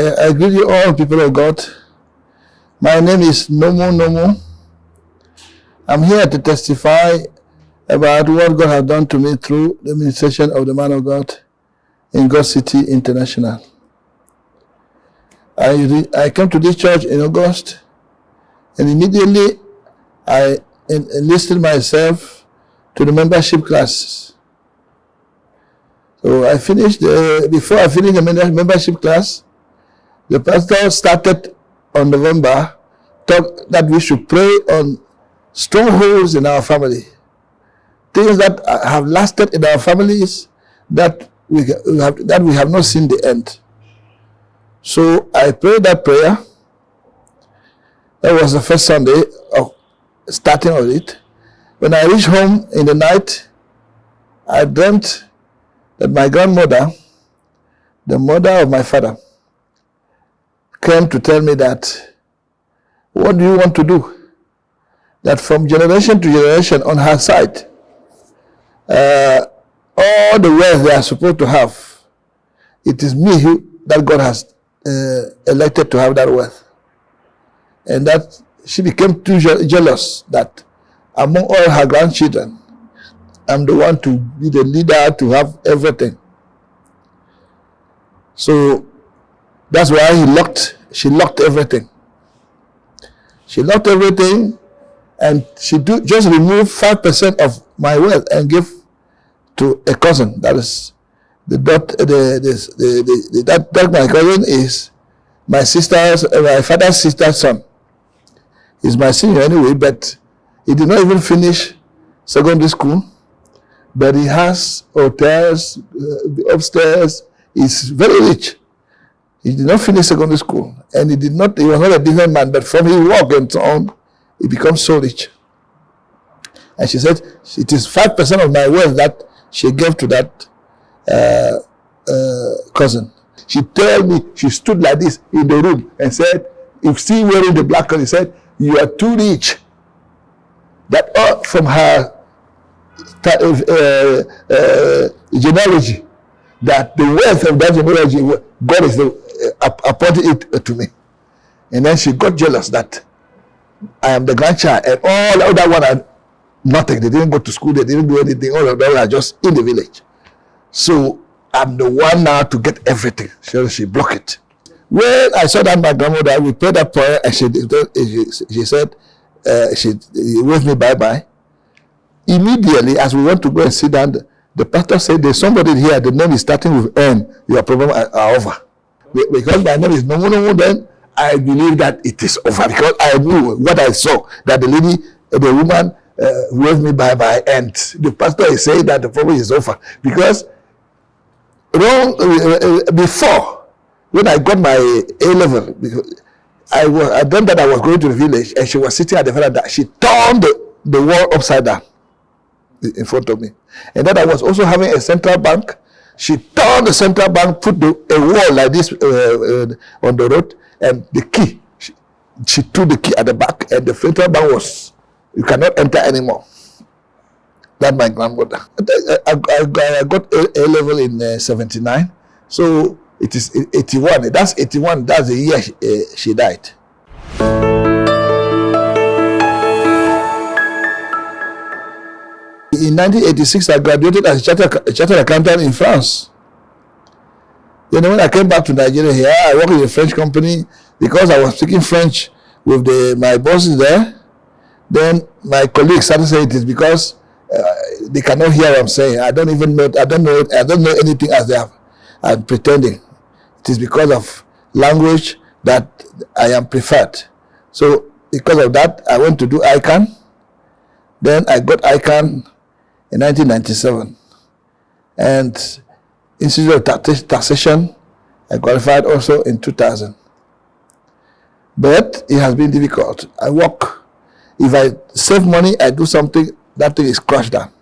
I greet you all, people of God. My name is Nomo Nomo. I'm here to testify about what God has done to me through the ministration of the man of God in God City International. I came to this church in August, and immediately I enlisted myself to the membership classes. So I finished, before I finished the membership class, the pastor started on November, talk that we should pray on strongholds in our family. Things that have lasted in our families that we have not seen the end. So I prayed that prayer. That was the first Sunday of starting of it. When I reached home in the night, I dreamt that my grandmother, the mother of my father, came to tell me that, what do you want to do? That from generation to generation on her side, all the wealth they are supposed to have, it is me that God has elected to have that wealth. And that she became too jealous that among all her grandchildren, I'm the one to be the leader, to have everything. So that's why she locked everything. She locked everything, and she just removed 5% of my wealth and gave to a cousin. That is that my cousin is my father's sister's son. He's my senior anyway, but he did not even finish secondary school. But he has hotels upstairs. He's very rich. He did not finish secondary school, and he was not a businessman, man, but from his work and so on, he becomes so rich. And she said, it is 5% of my wealth that she gave to that cousin. She told me, she stood like this in the room and said, if she wearing the black coat, he said, you are too rich. That from her genealogy, that the wealth of that genealogy, God is appointed it to me. And then she got jealous that I am the grandchild, and all the other one are nothing. They didn't go to school, they didn't do anything. All of them are just in the village. So I'm the one now to get everything. So she blocked it. When I saw that my grandmother, we prayed that prayer, and she said, she waved me bye-bye. Immediately, as we went to go and sit down, the pastor said, there's somebody here, the name is starting with N, your problem are over. Because my name is Nomo Nomo, then I believe that it is over, because I knew what I saw, that the woman waved me bye-bye, and the pastor is saying that the problem is over. Because before, when I got my A-level, I dreamt that I was going to the village, and she was sitting at the veranda. She turned the wall upside down in front of me. And then I was also having a central bank. She turned the central bank, put a wall like this on the road, and the key, she threw the key at the back, and the central bank was, you cannot enter anymore. That's my grandmother. I got A level in 79, so it is 81. That's 81. That's the year she died. In 1986, I graduated as a chartered accountant in France. Then when I came back to Nigeria here, I worked in a French company because I was speaking French with my bosses there. Then my colleagues started saying it is because they cannot hear what I'm saying. I don't know anything as they have. I'm pretending. It is because of language that I am preferred. So because of that, I went to do ICANN. Then I got ICANN in 1997. And Institute of Taxation, I qualified also in 2000. But it has been difficult. I work. If I save money, I do something, that thing is crushed down.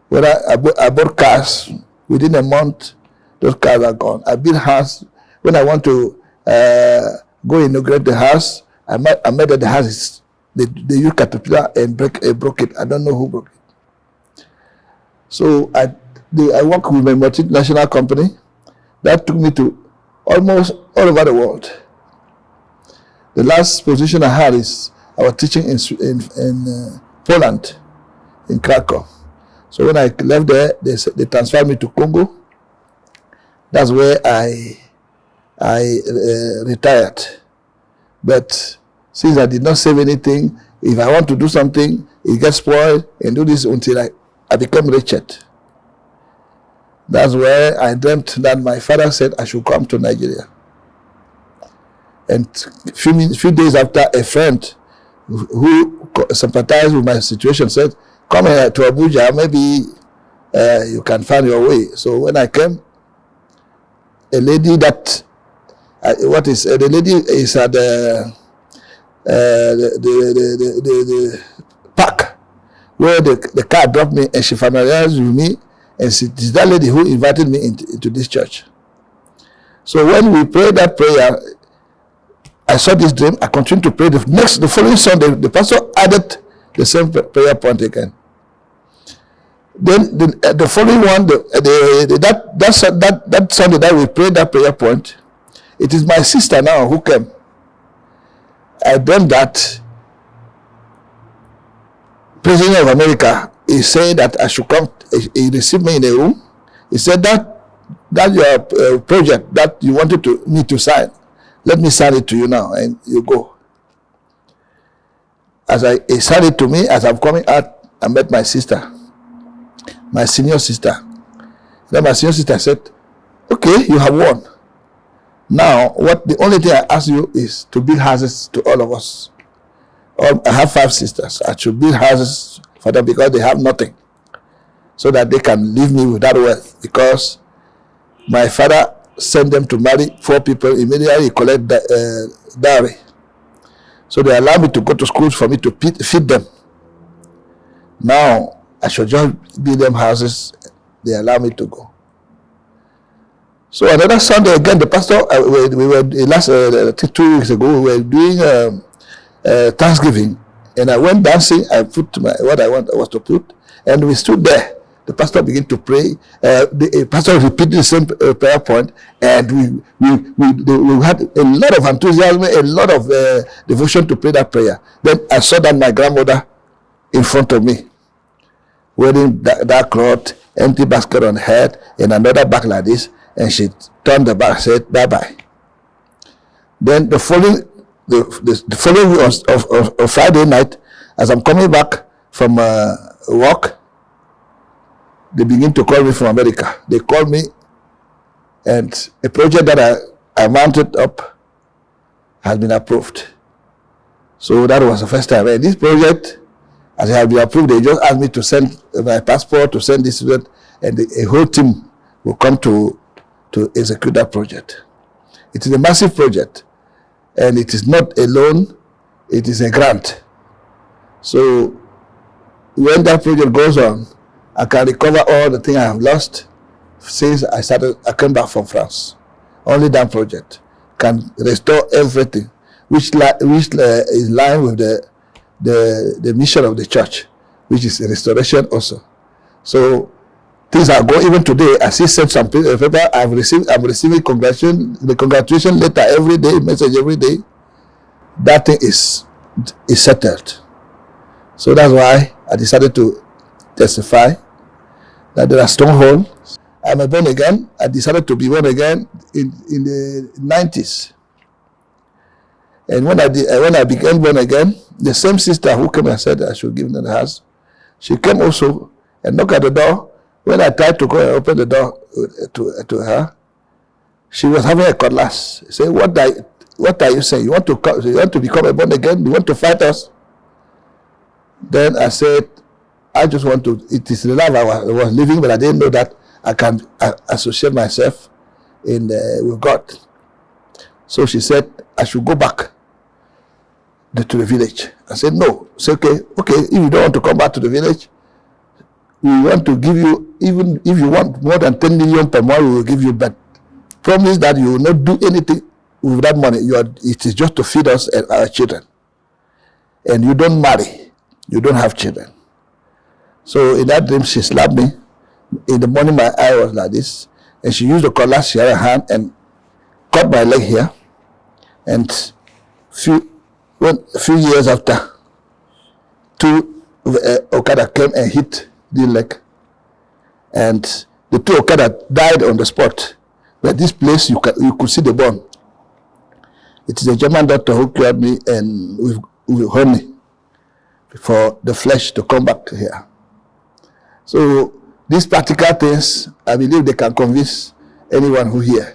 When I bought cars, within a month, those cars are gone. I built house. When I want to go inaugurate the house, I met that the house is, they use caterpillar and broke it. I don't know who broke it. So I work with a multinational company that took me to almost all over the world. The last position I had is I was teaching in Poland, in Krakow. So when I left there, they transferred me to Congo. That's where I retired. But since I did not save anything, if I want to do something, it gets spoiled, and do this until I became wretched. That's where I dreamt that my father said I should come to Nigeria. And few days after, a friend who sympathized with my situation said, come here to Abuja, maybe you can find your way. So when I came, a lady that, the lady is at the park where the car dropped me, and she familiarized with me, and she is that lady who invited me into this church. So when we prayed that prayer, I saw this dream. I continued to pray. The following Sunday, the pastor added the same prayer point again. Then the following one, that Sunday that we prayed that prayer point, it is my sister now who came. I dreamt that President of America is saying that I should come. He received me in a room. He said that your project that you wanted me to sign, let me sign it to you now, and you go. He signed it to me, as I'm coming out, I met my sister, my senior sister. Then my senior sister said, okay, you have won. Now, the only thing I ask you is to build houses to all of us. I have 5 sisters. I should build houses for them because they have nothing, so that they can leave me with that wealth. Because my father sent them to marry 4 people, immediately collect dowry. So they allow me to go to school for me to feed them. Now, I should just build them houses. They allow me to go. So another Sunday again, the pastor, we were last 2 weeks ago, we were doing Thanksgiving, and I went dancing. I put what I was to put, and we stood there. The pastor began to pray. The pastor repeated the same prayer point, and we had a lot of enthusiasm, a lot of devotion to pray that prayer. Then I saw that my grandmother in front of me, wearing that cloth, empty basket on her head, and another bag like this, and she turned the back, said bye-bye. Then the following of Friday night, as I'm coming back from work, they begin to call me from America. They called me, and a project that I mounted up has been approved. So that was the first time. And this project, as it has been approved, they just asked me to send my passport, to send this student, and a whole team will come to execute that project. It is a massive project, and it is not a loan, it is a grant. So when that project goes on, I can recover all the things I have lost since I came back from France. Only that project can restore everything, which is in line with the mission of the church, which is restoration also. So things are going. Even today, I see sent some paper. I'm receiving congratulation letter every day, message every day. That thing is settled. So that's why I decided to testify that there are strongholds. I'm a born again. I decided to be born again in the 90s. And when I became born again, the same sister who came and said I should give them the house, she came also and knocked at the door. When I tried to go and open the door to her, she was having a cutlass. She said, what are you saying? You want to become a born again? You want to fight us? Then I said, I just want to, it is the life I was living, but I didn't know that I can associate myself with God. So she said, I should go back to the village. I said, no. She said, okay, if you don't want to come back to the village, we want to give you, even if you want more than 10 million per month, we will give you, but promise that you will not do anything with that money. It is just to feed us and our children. And you don't marry. You don't have children. So in that dream, she slapped me. In the morning, my eye was like this. And she used the cutlass she had in her hand and cut my leg here, and a few years after, two Okada came and hit the leg, and the two Okada died on the spot. But this place, you could see the bone. It is a German doctor who cured me and with honey for the flesh to come back to here. So these practical things, I believe they can convince anyone who hear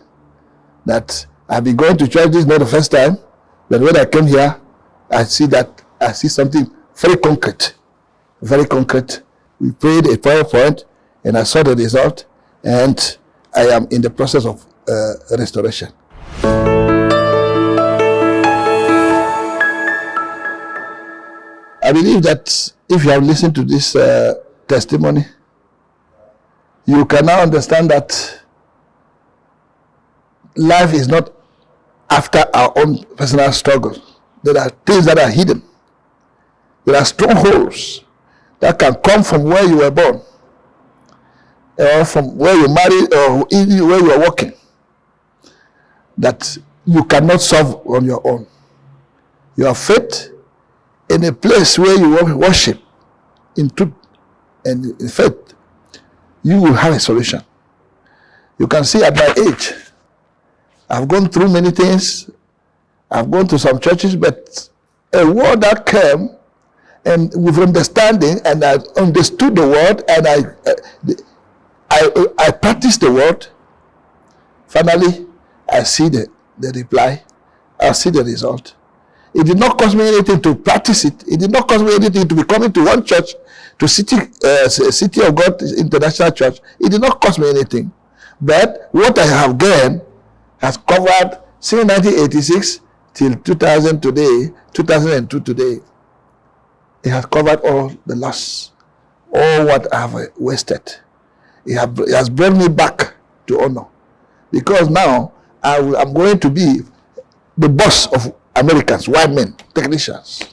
that I've been going to church. This is not the first time, but when I came here, I see something very concrete, very concrete. We prayed a prayer point, and I saw the result, and I am in the process of restoration. I believe that if you have listened to this testimony, you can now understand that life is not after our own personal struggle. There are things that are hidden. There are strongholds that can come from where you were born, or from where you married, or even where you are working, that you cannot solve on your own. Your faith in a place where you worship in truth and in faith, you will have a solution. You can see at my age, I've gone through many things. I've gone to some churches, but a word that came, and with understanding, and I understood the word, and I practiced the word. Finally, I see the reply. I see the result. It did not cost me anything to practice it. It did not cost me anything to be coming to one church, to City of God International Church. It did not cost me anything. But what I have gained has covered since 1986 till 2000 today, 2002 today. It has covered all the loss, all what I have wasted. It has brought me back to honor. Because now I'm going to be the boss of Americans, white men, technicians.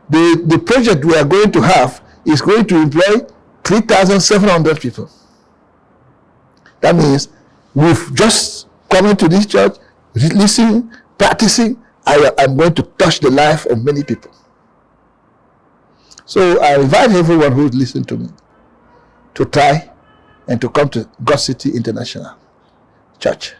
The project we are going to have is going to employ 3,700 people. That means with just coming to this church, listening, practicing, I'm going to touch the life of many people. So I invite everyone who is listening to me to try and to come to God City International Church.